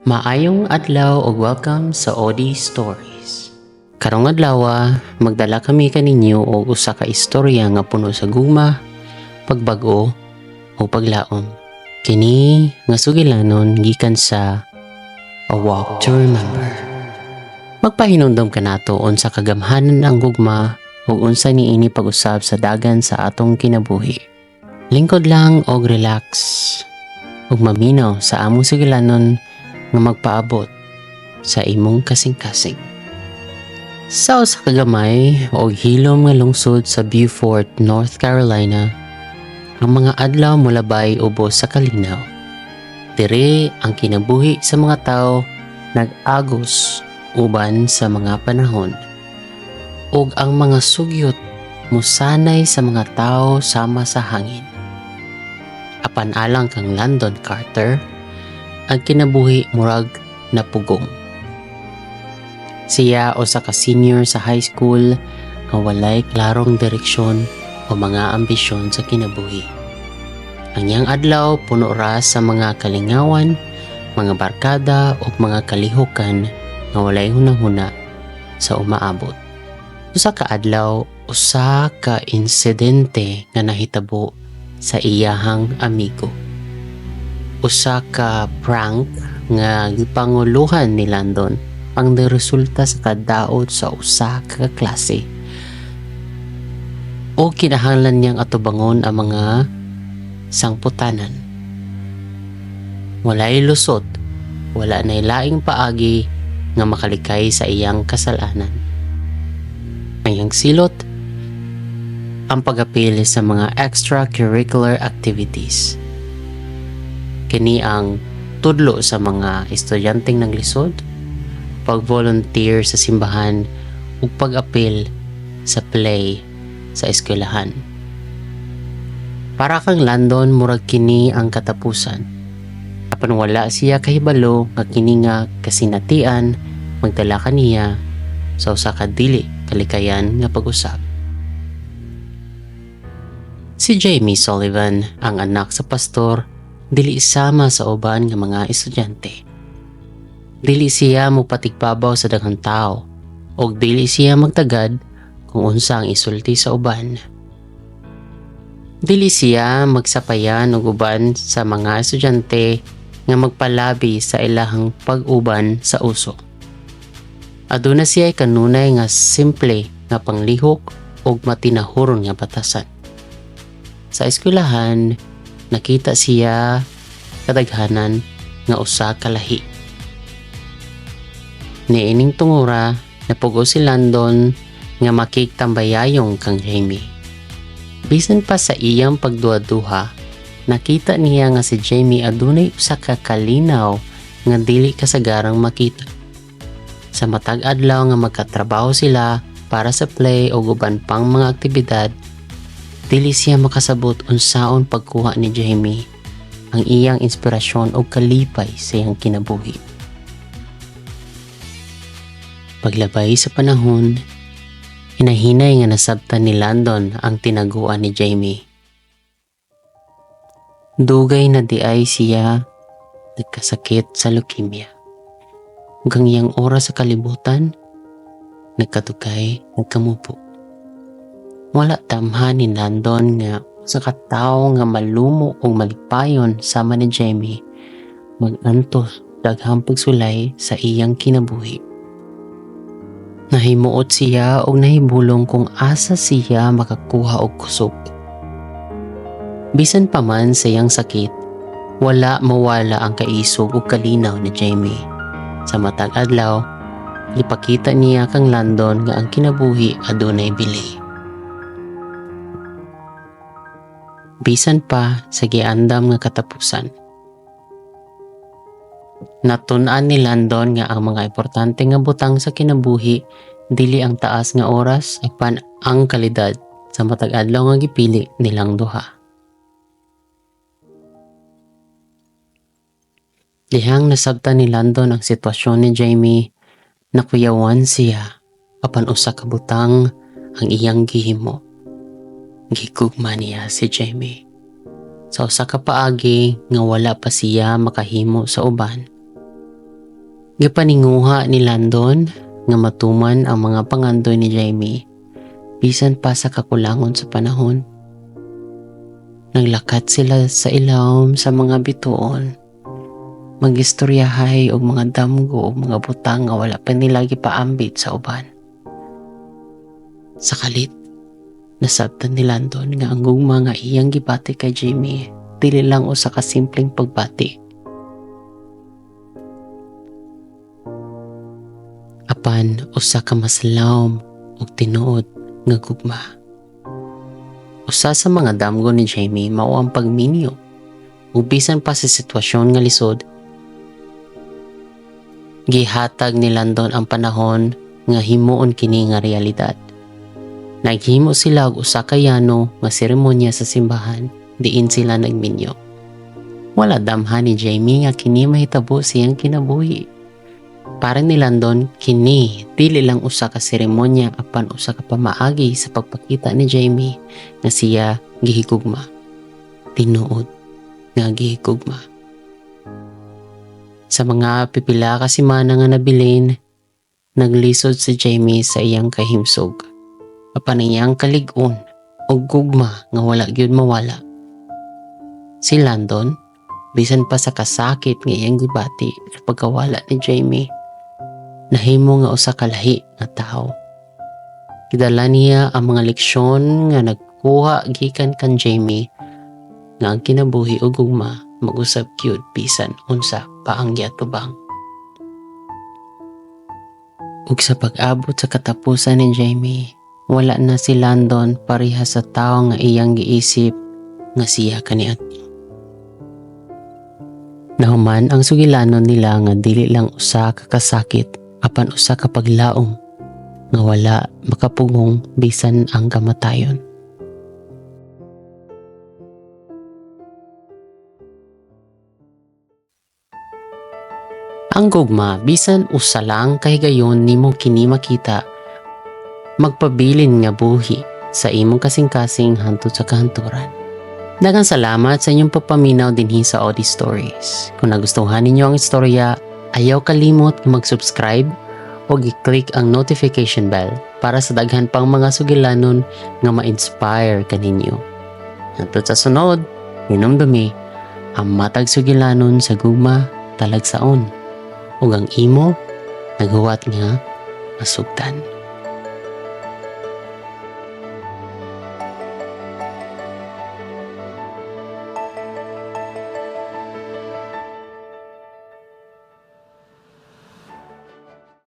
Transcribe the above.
Maayong adlaw ug welcome sa Odi Stories. Karong adlaw, magdala kami kaninyo og usa ka istorya nga puno sa gugma, pagbago o paglaom. Kini nga sugilanon gikan sa A Walk to Remember. Magpahinumdom ka nato unsa kagamhanan ang gugma ug unsa niini pag-usab sa dagan sa atong kinabuhi. Lingkod lang og relax ug maminaw sa among sugilanon nga magpaabot sa imong kasing-kasing. Sa usa ka gamay o hilom nga lungsod sa Beaufort, North Carolina, ang mga adlaw molabay ubos sa kalinaw. Dire ang kinabuhi sa mga tao nag-agos uban sa mga panahon. Ug ang mga sugyot musanay sa mga tao sama sa hangin. Apan alang kang Landon Carter, ang kinabuhi murag napugong. Siya usa ka senior sa high school nga walay klarong direksyon o mga ambisyon sa kinabuhi. Ang iyang adlaw puno ra sa mga kalingawan, mga barkada o mga kalihukan nga walay hunahuna sa umaabot. Usa ka adlaw, usa ka insidente nga nahitabo sa iyahang amigo. Usa ka prank nga gipanguluhan ni Landon ang resulta sa kadaot sa usa ka klase. O kinahanglan niyang atubangon ang mga sangputanan. Walay lusot, wala nay laing paagi nga makalikay sa iyang kasalanan. Ang iyang silot, ang pag-apil sa mga extracurricular activities. Kini ang tudlo sa mga estudyanteng naglisod, pag-volunteer sa simbahan ug pag-apil sa play sa eskwelahan. Para kang Landon, murag kini ang katapusan. Apan wala siya kahibalo nga kini nga kasinatian magdala kaniya sa usa ka dili kalikayan nga pag-usab. Si Jamie Sullivan, ang anak sa pastor, dili sama sa uban nga mga estudyante. Dili siya mopatigbabaw sa daghang tao ug dili siya magtagad kung unsa ang isulti sa uban. Dili siya magsapayan og uban sa mga estudyante nga magpalabi sa ilahang pag-uban sa uso. Aduna siya kanunay nga simple nga panglihok ug matinahuron nga batasan. Sa eskwelahan, nakita siya kadaghanan nga usa ka lahi. Niining tungura, napugo si Landon nga makigtambayayong kang Jamie. Bisan pa sa iyang pagduha-duha, nakita niya nga si Jamie adunay usa ka kalinaw nga dili kasagarang makita. Sa matag adlaw nga magkatrabaho sila para sa play o uban pang mga aktibidad, dili siya makasabot unsaon pagkuha ni Jamie ang iyang inspirasyon o kalipay sa iyang kinabuhi. Paglabay sa panahon, hinahinay nga nasabtan ni Landon ang tinaguan ni Jamie. Dugay na diay siya nagkasakit sa leukemia. Hanggang iyang oras sa kalibutan, nagkatugay, nagkamupo. Wala tamhan ni Landon nga sa katao nga malumo o malipayon sama ni Jamie mag-antos daghang pagsulay sa iyang kinabuhi. Nahimuot siya o nahibulong kung asa siya makakuha og kusog. Bisan pa man sa iyang sakit, wala mawala ang kaisog o kalinaw ni Jamie. Sa matag adlaw, lipakita niya kang Landon nga ang kinabuhi adunay bili. Bisan pa sa giandam nga katapusan. Natun-an ni Landon nga ang mga importante nga butang sa kinabuhi dili ang taas nga oras apan ang kalidad sa matag adlaw nga gipili nilang duha. Dihang nasabtan ni Landon ang sitwasyon ni Jamie, nakuyawan siya apan usa ka butang ang iyang gihimo. Gigugma niya si Jamie. Sa usa ka paagi nga wala pa siya makahimo sa uban, Gipaninguha ni Landon nga matuman ang mga pangandoy ni Jamie bisan pa sa kakulangon sa panahon. Naglakat sila sa ilawom sa mga bituon, magistoryahay og mga damgo og mga butang nga wala pa nila gipaambit sa uban. Sa kalit, nasabtan ni Landon nga ang gugma nga iyang gibati kay Jamie dili lang usa ka simpleng pagbati. Apan usa ka maslawom ug tinuod nga gugma. Usa sa mga damgo ni Jamie mao ang pagminyo. Ug bisan pa sa sitwasyon nga lisod, gihatag ni Landon ang panahon nga himuon kini nga realidad. Naghimo sila og usa ka yano nga seremonya sa simbahan diin sila nagminyo. Wala damhan ni Jamie nga kini mahitabo siyang kinabuhi. Para ni Landon, kini dili lang usa ka seremonya apan usa ka pamaagi sa pagpakita ni Jamie nga siya gihigugma. Tinuod nga gihigugma. Sa mga pipila ka semana nga nabilin, naglisod si Jamie sa iyang kahimsog. Apan iyang kalig-on og gugma nga wala gyud mawala. Si Landon, bisan pa sa kasakit nga iyang gibati sa pagkawala ni Jamie, nahimo nga usa ka lahi nga tawo. Gidala niya ang mga leksyon nga nagkuha gikan kan Jamie nga ang kinabuhi ug gugma mag-usab gyud bisan unsa pa ang giatubang. Ug sa pag-abot sa katapusan ni Jamie, wala na si Landon pareha sa tawo nga iyang giisip nga siya kaniadto. Nahuman ang sugilanon nila nga dili lang usa ka kasakit apan usa ka paglaom nga wala makapugong bisan ang kamatayon. Ang gugma bisan usa lang kahigayon nimo kini makita, magpabilin nga buhi sa imong kasing-kasing hantod sa kahanturan. Daghang salamat sa inyong pagpaminaw dinhi sa Odi Stories. Kung nagustuhan ninyo ang istorya, ayaw kalimot mag-subscribe o i-click ang notification bell para sa daghan pang mga sugilanon nga ma-inspire kaninyo. Hantod sa sunod, hinumdumi ang matag sugilanon sa gugma talagsaon ug ang imo naghuwat nga masugdan.